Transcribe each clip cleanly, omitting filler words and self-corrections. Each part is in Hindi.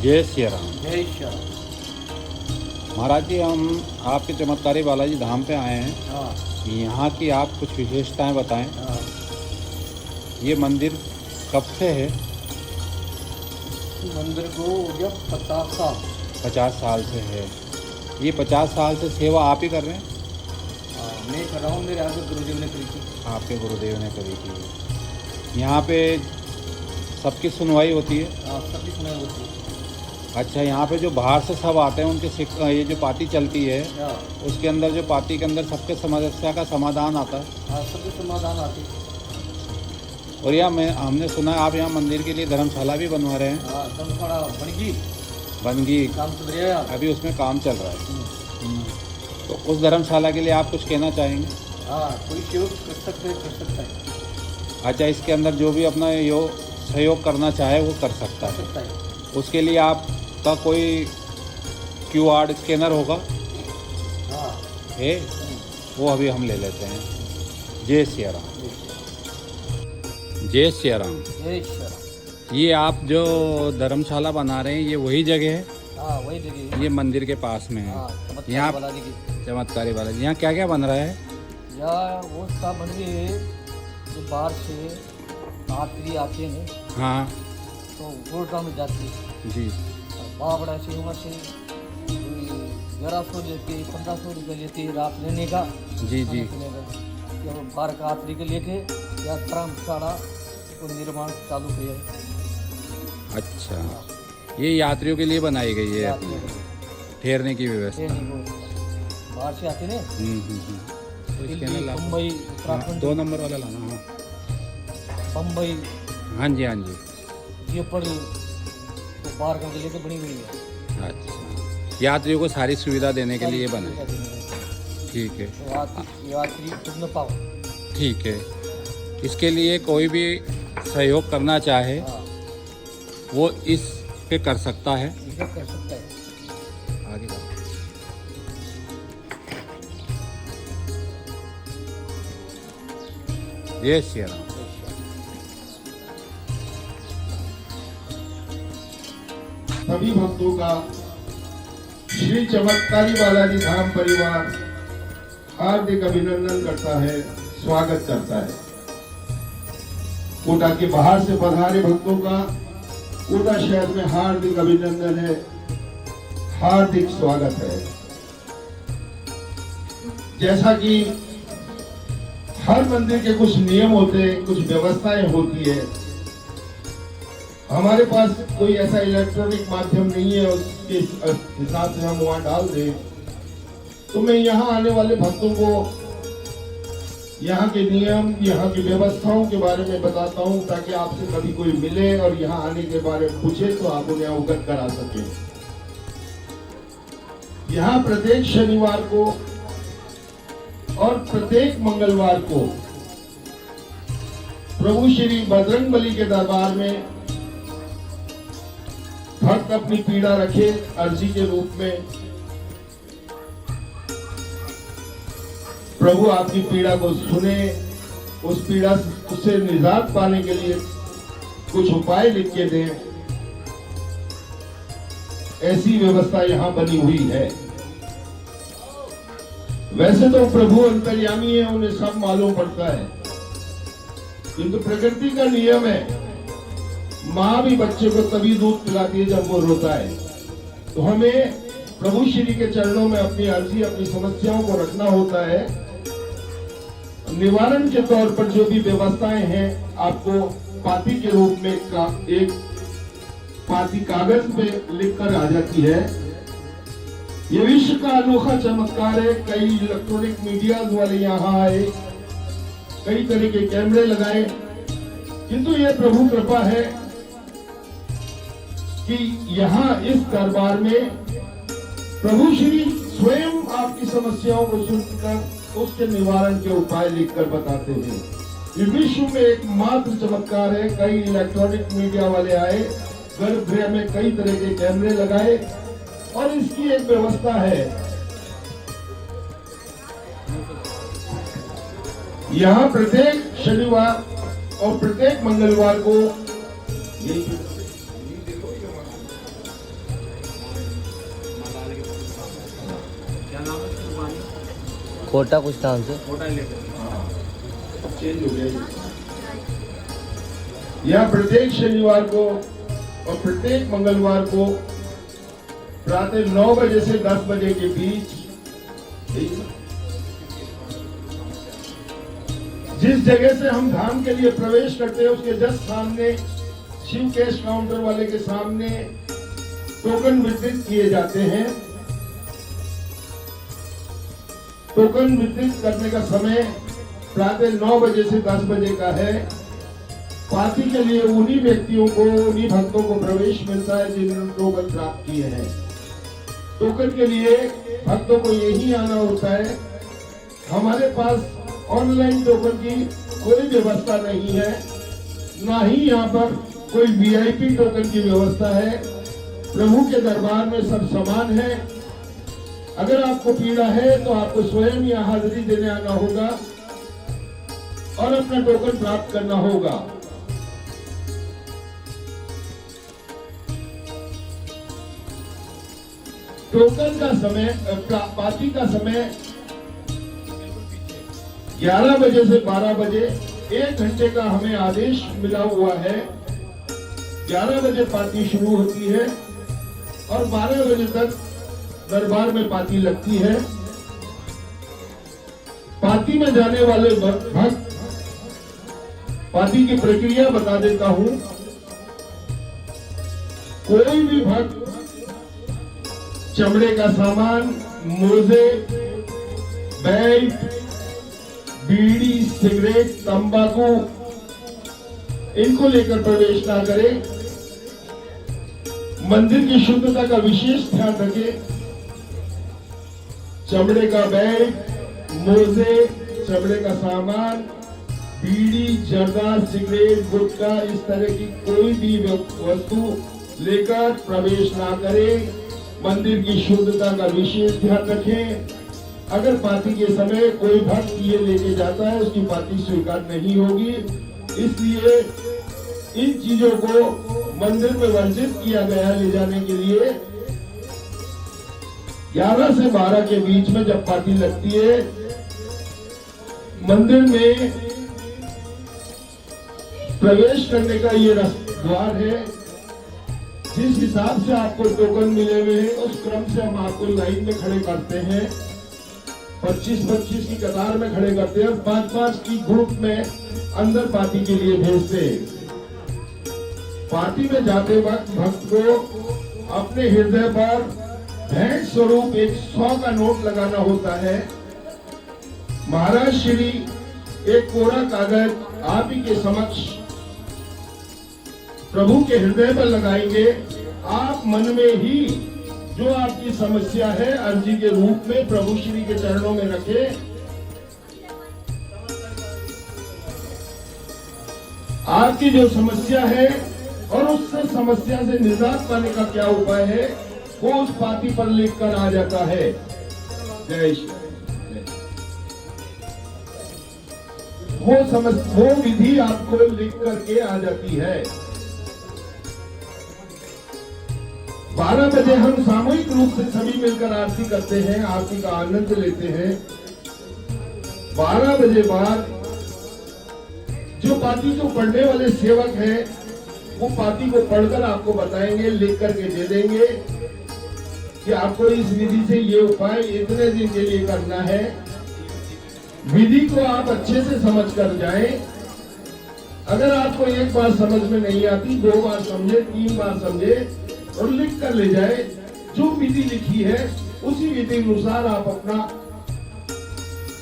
जय सिया राम। जय श्री राम। महाराज जी, हम आपके चमत्कारी बालाजी धाम पे आए हैं। हाँ यहाँ की आप कुछ विशेषताएं बताएं। हाँ। ये मंदिर कब से है? मंदिर को हो गया 50 साल। 50 साल से है। ये 50 साल से सेवा आप ही कर रहे हैं? मैं कर रहा हूँ, मेरे आगे गुरुदेव ने करी थी। आपके गुरुदेव ने करी थी। यहाँ पे सबकी सुनवाई होती है? हाँ, सबकी सुनाई होती है। अच्छा, यहाँ पे जो बाहर से सब आते हैं उनके ये जो पार्टी चलती है, हाँ उसके अंदर जो पार्टी के अंदर सबके समस्या का समाधान आता है? हाँ, सबके समाधान आते हैं। और हमने सुना है आप यहाँ मंदिर के लिए धर्मशाला भी बनवा रहे हैं। हाँ, धर्मशाला बन गई, काम चल रहा है यार। अभी उसमें काम चल रहा है। तो उस धर्मशाला के लिए आप कुछ कहना चाहेंगे? हाँ, कोई सहयोग कर सकता है। अच्छा, इसके अंदर जो भी अपना सहयोग करना चाहे वो कर सकता है। उसके लिए आपका कोई QR स्कैनर होगा? हाँ है, वो अभी हम ले लेते हैं। जय सिया राम। जय सिया राम। जय श्री राम। ये आप जो धर्मशाला बना रहे हैं, ये वही जगह है? हाँ, वही जगह। ये मंदिर के पास में है। हाँ, यहाँ बालाजी की। चमत्कारी वाला, यहाँ क्या क्या बन रहा है? या वो सब बन गए है जो बाहर से यात्री आते हैं, हाँ तो गोल्डा में जाते हैं। जी। बाबड़ा से वहाँ से 1100 लेते, 1500 रुपये लेते रात रहने का। जी जी। बाहर का यात्री के लेके या धर्मशाला को निर्माण चालू किया है। अच्छा, ये यात्रियों के लिए बनाई गई है अपनी ठहरने की व्यवस्था। बाहर से आते हैं तो इसके अंदर मुंबई, उत्तराखंड, 2 नंबर वाला लाना। हाँ बम्बई, हाँ जी, हाँ जी। ये पर तो बाहर का लेके बनी हुई है। अच्छा, यात्रियों को सारी सुविधा देने के लिए बनाई। ठीक है, तो यात्री खुद न पाओ। ठीक है। इसके लिए कोई भी सहयोग करना चाहे हाँ, वो इस पे कर सकता है। ये कर सकता है। आगे बढ़ो। जय श्री राम। सभी भक्तों का श्री चमत्कारी बालाजी धाम परिवार हार्दिक अभिनंदन करता है, स्वागत करता है। कोटा के बाहर से पधारे भक्तों का कोटा शहर में हार्दिक अभिनंदन है, हार्दिक स्वागत है। जैसा कि हर मंदिर के कुछ नियम होते हैं, कुछ व्यवस्थाएं होती है, हमारे पास कोई ऐसा इलेक्ट्रॉनिक माध्यम नहीं है उसके हिसाब से हम वहां डाल दें। तो मैं यहाँ आने वाले भक्तों को यहाँ के नियम, यहाँ की व्यवस्थाओं के बारे में बताता हूँ, ताकि आपसे कभी कोई मिले और यहाँ आने के बारे में पूछे तो आप उन्हें अवगत करा सके। यहाँ प्रत्येक शनिवार को और प्रत्येक मंगलवार को प्रभु श्री बजरंगबली के दरबार में भक्त अपनी पीड़ा रखे अर्जी के रूप में। प्रभु आपकी पीड़ा को सुने, उस पीड़ा उससे निजात पाने के लिए कुछ उपाय लिख के दें। ऐसी व्यवस्था यहाँ बनी हुई है। वैसे तो प्रभु अंतर्यामी है, उन्हें सब मालूम पड़ता है, किंतु प्रकृति का नियम है, माँ भी बच्चे को तभी दूध पिलाती है जब वो रोता है। तो हमें प्रभु श्री के चरणों में अपनी अर्जी, अपनी समस्याओं को रखना होता है। निवारण के तौर पर जो भी व्यवस्थाएं हैं आपको पाती के रूप में एक पाती कागज पे लिखकर आ जाती है। ये विश्व का अनोखा चमत्कार है। कई इलेक्ट्रॉनिक मीडिया वाले यहाँ आए, कई तरह के कैमरे लगाए, किंतु ये प्रभु कृपा है कि यहाँ इस दरबार में प्रभु श्री स्वयं आपकी समस्याओं को सुनकर उसके निवारण के उपाय लिखकर बताते हैं। ये विश्व में एकमात्र चमत्कार है। कई इलेक्ट्रॉनिक मीडिया वाले आए, गर्भगृह में कई तरह के कैमरे लगाए और इसकी एक व्यवस्था है। यहाँ प्रत्येक शनिवार और प्रत्येक मंगलवार को कोटा कुछ नाम से चेंज हो गया। यहाँ प्रत्येक शनिवार को और प्रत्येक मंगलवार को प्रातः 9 बजे से 10 बजे के बीच जिस जगह से हम धाम के लिए प्रवेश करते हैं उसके जस्ट सामने शिव कैश काउंटर वाले के सामने टोकन वितरित किए जाते हैं। टोकन वितरित करने का समय प्रातः 9 बजे से 10 बजे का है। पार्टी के लिए उन्हीं व्यक्तियों को, उन्हीं भक्तों को प्रवेश मिलता है जिन्होंने टोकन प्राप्त किए हैं। टोकन के लिए भक्तों को यही आना होता है। हमारे पास ऑनलाइन टोकन की कोई व्यवस्था नहीं है, ना ही यहाँ पर कोई वीआईपी टोकन की व्यवस्था है। प्रभु के दरबार में सब समान है। अगर आपको पीड़ा है तो आपको स्वयं यहाँ हाजिरी देने आना होगा और अपना टोकन प्राप्त करना होगा। टोकन का समय, पार्टी का समय 11 बजे से 12 बजे, 1 घंटे का हमें आदेश मिला हुआ है। 11 बजे पार्टी शुरू होती है और 12 बजे तक दरबार में पार्टी लगती है। पार्टी में जाने वाले भक्त, पार्टी की प्रक्रिया बता देता हूं। कोई भी भक्त चमड़े का सामान, मोजे, बैग, बीड़ी, सिगरेट, तंबाकू इनको लेकर प्रवेश ना करे। मंदिर की शुद्धता का विशेष ध्यान रखे। चमड़े का बैग, मोजे, चमड़े का सामान, बीड़ी, जर्दा, सिगरेट, गुटखा इस तरह की कोई भी वस्तु लेकर प्रवेश ना करे। मंदिर की शुद्धता का विशेष ध्यान रखें। अगर पार्टी के समय कोई भक्त ये लेके जाता है उसकी पार्टी स्वीकार नहीं होगी। इसलिए इन चीजों को मंदिर में वर्जित किया गया ले जाने के लिए। 11 से 12 के बीच में जब पार्टी लगती है, मंदिर में प्रवेश करने का ये द्वार है। जिस हिसाब से आपको टोकन मिले हुए हैं उस क्रम से हम आपको लाइन में खड़े करते हैं। 25-25 की कतार में खड़े करते हैं और 5-5 की ग्रुप में अंदर पार्टी के लिए भेजते हैं। पार्टी में जाते वक्त भक्त को अपने हृदय पर भेंट स्वरूप एक 100 का नोट लगाना होता है। महाराज श्री एक कोरा कागज आप ही के समक्ष प्रभु के हृदय पर लगाएंगे। आप मन में ही जो आपकी समस्या है अर्जी के रूप में प्रभु श्री के चरणों में रखें। आपकी जो समस्या है और उस समस्या से निजात पाने का क्या उपाय है वो उस पाती पर लिख कर आ जाता है। जय श्री वो विधि आपको लिख करके आ जाती है। 12 बजे हम सामूहिक रूप से सभी मिलकर आरती करते हैं, आरती का आनंद लेते हैं। 12 बजे बाद जो पाती को पढ़ने वाले सेवक हैं वो पाती को पढ़कर आपको बताएंगे, लिख करके दे देंगे कि आपको इस विधि से ये उपाय इतने दिन के लिए करना है। विधि को आप अच्छे से समझ कर जाएं। अगर आपको एक बार समझ में नहीं आती 2 बार समझे, 3 बार समझे और लिख कर ले जाए। जो विधि लिखी है उसी विधि अनुसार आप अपना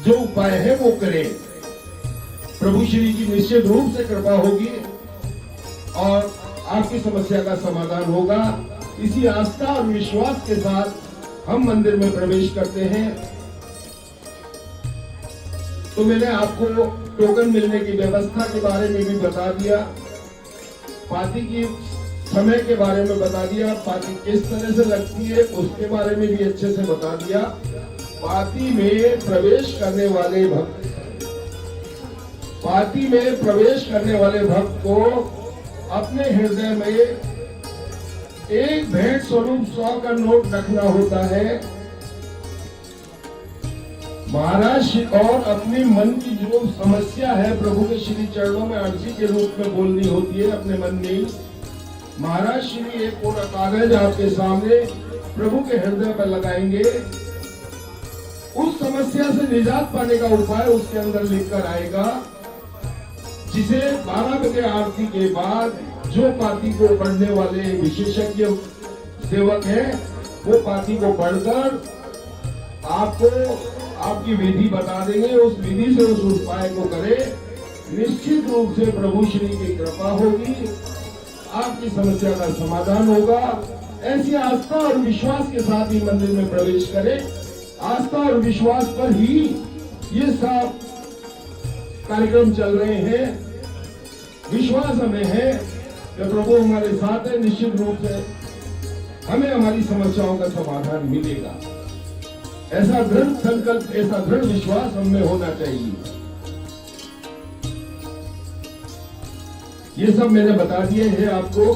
जो उपाय है वो करें। प्रभु श्री की निश्चित रूप से कृपा होगी और आपकी समस्या का समाधान होगा। इसी आस्था और विश्वास के साथ हम मंदिर में प्रवेश करते हैं। तो मैंने आपको टोकन मिलने की व्यवस्था के बारे में भी बता दिया, पार्टी की समय के बारे में बता दिया, पार्टी किस तरह से लगती है उसके बारे में भी अच्छे से बता दिया। पार्टी में प्रवेश करने वाले भक्त को अपने हृदय में एक भेंट स्वरूप 100 का नोट रखना होता है। महाराज और अपने मन की जो समस्या है प्रभु के श्री चरणों में अर्जी के रूप में बोलनी होती है अपने मन में ही। महाराज श्री एक कोरा कागज आपके सामने प्रभु के हृदय पर लगाएंगे। उस समस्या से निजात पाने का उपाय उसके अंदर लिखकर आएगा, जिसे 12 बजे आरती के बाद जो पाती को पढ़ने वाले विशेषज्ञ सेवक हैं वो पाती को पढ़कर आपको आपकी विधि बता देंगे। उस विधि से उस उपाय को करें, निश्चित रूप से प्रभु श्री की कृपा होगी, आपकी समस्या का समाधान होगा। ऐसी आस्था और विश्वास के साथ ही मंदिर में प्रवेश करें। आस्था और विश्वास पर ही ये सब कार्यक्रम चल रहे हैं। विश्वास हमें है कि प्रभु हमारे साथ है, निश्चित रूप से हमें हमारी समस्याओं का समाधान मिलेगा। ऐसा दृढ़ संकल्प, ऐसा दृढ़ विश्वास हमें होना चाहिए। ये सब मैंने बता दिए हैं आपको।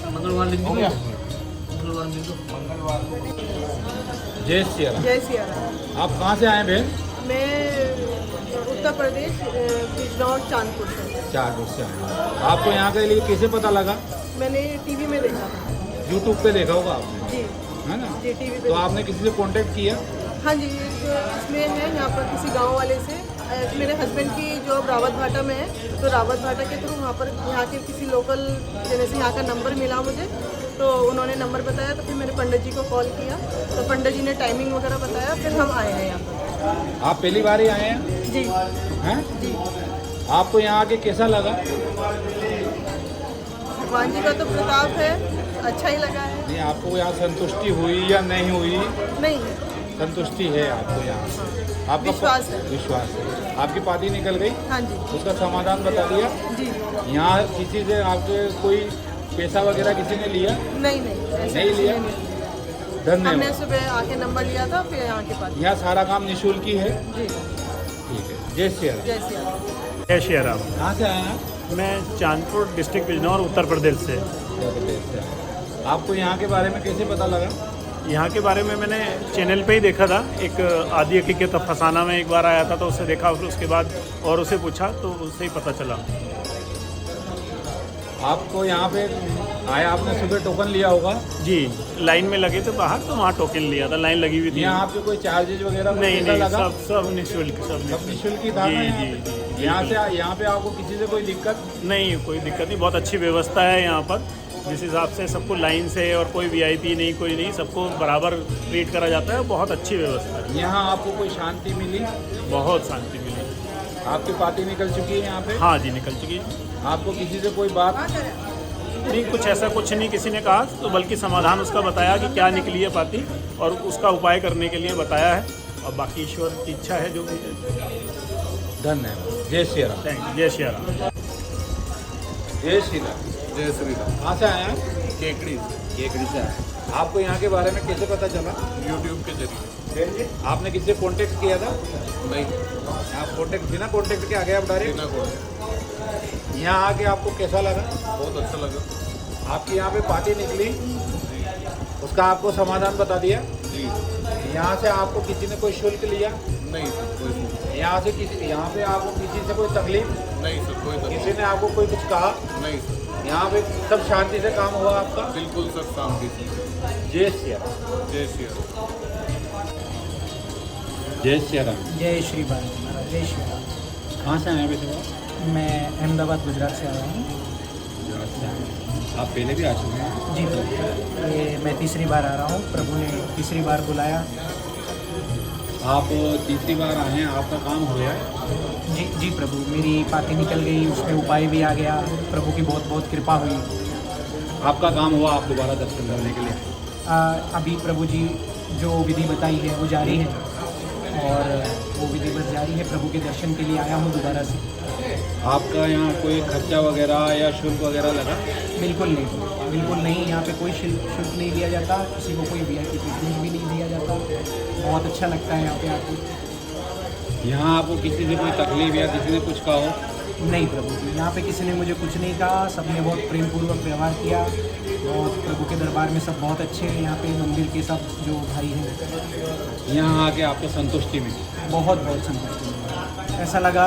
मंगलवार लिख दो, मंगलवार लिख दो। जय सिया राम। जय सिया राम। आप कहाँ से आए बहन? मैं उत्तर प्रदेश बिजनौर चांदपुर से। चारपुर से आए। आपको यहाँ के लिए कैसे पता लगा? मैंने टीवी में देखा था। यूट्यूब पे देखा होगा आपने, जी है ना? जी, टीवी पे। तो आपने किसी से कांटेक्ट किया? हाँ जी, इसमें है यहाँ पर किसी गांव वाले से। मेरे हस्बैंड की जॉब रावत भाटा में है, तो रावत भाटा के थ्रू वहाँ पर यहाँ के किसी लोकल जने से यहाँ का नंबर मिला मुझे, तो उन्होंने नंबर बताया। तो फिर मैंने पंडित जी को कॉल किया, तो पंडित जी ने टाइमिंग वगैरह बताया, फिर हम आए हैं यहाँ पर। आप पहली बार ही आए हैं? जी हैं? जी। आपको यहाँ आके कैसा लगा? भगवान जी का तो प्रताप है, अच्छा ही लगा है। नहीं, आपको यहाँ संतुष्टि हुई या नहीं हुई? नहीं, संतुष्टि है आपको यहाँ से? आपका विश्वास है। विश्वास है। आपकी पाती निकल गई, हाँ जी उसका समाधान बता दिया? जी। यहाँ किसी से आपके कोई पैसा वगैरह किसी ने लिया? नहीं नहीं, ऐसे नहीं किसी लिया? ने नहीं लिया। धन्यवाद। हमने सुबह आके नंबर लिया था, फिर यहाँ के पास। यहाँ सारा काम निःशुल्क ही है? जी, ठीक है। जय श्री राम। जय श्री राम। जय श्री राम। कहाँ से आए हैं? मैं चांदपुर डिस्ट्रिक्ट बिजनौर उत्तर प्रदेश से। उत्तर प्रदेश से आए। आपको यहाँ के बारे में कैसे पता लगा? यहाँ के बारे में मैंने चैनल पे ही देखा था। एक आदि हकीकत फसाना में एक बार आया था, तो उससे देखा, फिर उसके बाद और उसे पूछा तो उससे ही पता चला। आपको यहाँ पे आया, आपने सुबह टोकन लिया होगा? जी, लाइन में लगे थे बाहर, तो वहाँ टोकन लिया था, लाइन लगी हुई थी। यहाँ आपके कोई चार्जेज वगैरह कुछ नहीं ऐसा नहीं, लगा? सब निःशुल्क, सब निःशुल्क ही था जी ना जी यहाँ पे? जी। यहाँ पे आपको किसी से कोई दिक्कत? नहीं, कोई दिक्कत नहीं, बहुत अच्छी व्यवस्था है यहाँ पर। जिस हिसाब से सबको लाइन से, और कोई वीआईपी नहीं, कोई नहीं, सबको बराबर ट्रीट करा जाता है। बहुत अच्छी व्यवस्था है यहाँ आपको कोई शांति मिली? बहुत शांति मिली। आपकी पार्टी निकल चुकी है यहाँ पे? हाँ जी, निकल चुकी है। आपको किसी से कोई बात? नहीं, कुछ ऐसा कुछ नहीं किसी ने कहा, तो बल्कि समाधान उसका बताया कि क्या निकली है पाती, और उसका उपाय करने के लिए बताया है। और बाकी ईश्वर की इच्छा है जो भी है। धन्यवाद। जय श्री राम। Thank you. जय श्री राम। जय श्री राम। जय श्री राम। कहाँ से आए हैं? केकड़ी केकड़ी से आए। आपको यहाँ के बारे में कैसे पता चला? यूट्यूब के जरिए। आपने किसी से कांटेक्ट किया था? नहीं, आप कांटेक्ट बिना कांटेक्ट के आ गए आप डायरेक्ट? बिना कोई। यहाँ आके आपको कैसा लगा? बहुत अच्छा लगा। आपकी यहाँ पे पार्टी निकली, उसका आपको समाधान बता दिया? जी। यहाँ से आपको किसी ने कोई शुल्क लिया? नहीं सर, कोई नहीं। यहाँ पे आपको किसी से कोई तकलीफ? नहीं सर, कोई तकलीफ किसी ने आपको कोई कुछ कहा? नहीं सर। यहाँ पे सब शांति से काम हुआ आपका? बिल्कुल सर, शांति से। जय श्री राम। जय श्री राम। जय श्री राम। जय श्री बाला, जय श्री राम। कहाँ से आए हैं वैसे आप? मैं अहमदाबाद गुजरात से आया हूँ। गुजरात से आए हैं। आप पहले भी आ चुके हैं? जी प्रभु, ये मैं तीसरी बार आ रहा हूँ। प्रभु ने तीसरी बार बुलाया। आप तीसरी बार आए हैं, आपका काम हो गया है? जी प्रभु, मेरी पाती निकल गई, उसमें उपाय भी आ गया। प्रभु की बहुत बहुत कृपा हुई। आपका काम हुआ, आप दोबारा दर्शन करने के लिए? अभी प्रभु जी जो विधि बताई है वो जारी है, और वो विधि बस जारी है। प्रभु के दर्शन के लिए आया हूँ दोबारा से। आपका यहाँ कोई खर्चा वगैरह या शुल्क वगैरह लगा? बिल्कुल नहीं, बिल्कुल नहीं। यहाँ पे कोई शुल्क नहीं लिया जाता, किसी को कोई VIP ट्रीटमेंट भी नहीं दिया जाता। बहुत अच्छा लगता है यहाँ पे आके। यहाँ आपको किसी से कोई तकलीफ या किसी ने कुछ कहा हो? नहीं प्रभु जी, यहाँ पे किसी ने मुझे कुछ नहीं कहा। सबने बहुत प्रेम पूर्वक व्यवहार किया, और प्रभु के दरबार में सब बहुत अच्छे हैं। यहाँ पे मंदिर के सब जो भाई हैं, यहाँ आके आपको संतुष्टि मिली? बहुत बहुत संतुष्टि मिली। ऐसा लगा